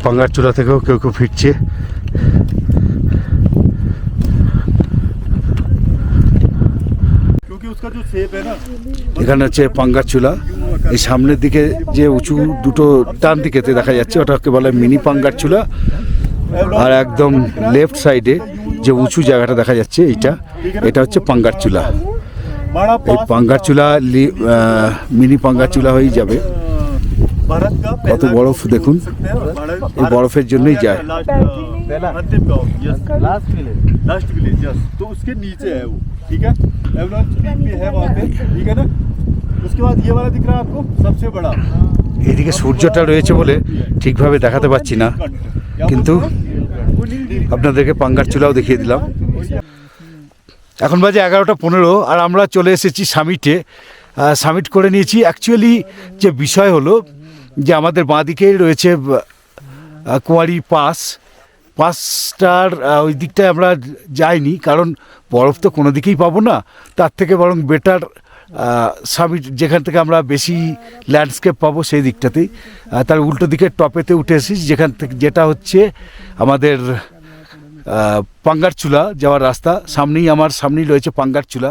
পাঙ্গারচূড়া থেকেও কেউ কেউ ফিরছে। এখানে হচ্ছে পাঙ্গারচূড়া। এই সামনের দিকে যে উঁচু দুটো ডান দিকেতে দেখা যাচ্ছে ওটাকে বলে মিনি পাঙ্গারচূড়া, আর একদম লেফট সাইডে যে উঁচু জায়গাটা দেখা যাচ্ছে এটা হচ্ছে পাঙ্গারচূড়া। এই পাঙ্গারচূড়া মিনি পাঙ্গারচূড়া হয়েই যাবে। কত বরফ দেখুন, এই বরফের জন্যই যায়। এদিকে সূর্যটা রয়েছে বলে ঠিকভাবে দেখাতে পাচ্ছি না, কিন্তু আপনাদেরকে পাঙ্গারচূড়াও দেখিয়ে দিলাম। এখন বাজে 11:15 আর আমরা চলে এসেছি সামিটে। সামিট করে নিয়েছি। অ্যাকচুয়ালি যে বিষয় হলো যে আমাদের বাঁদিকেই রয়েছে কুয়ারি পাসটার ওই দিকটায় আমরা যাইনি, কারণ বরফ তো কোনো দিকেই পাবো না। তার থেকে বরং বেটার সামিট যেখান থেকে আমরা বেশি ল্যান্ডস্কেপ পাবো সেই দিকটাতেই, তার উল্টো দিকের টপেতে উঠে এসেছি, যেখান থেকে যেটা হচ্ছে আমাদের পাঙ্গারচূড়া যাওয়ার রাস্তা। সামনেই রয়েছে পাঙ্গারচূড়া।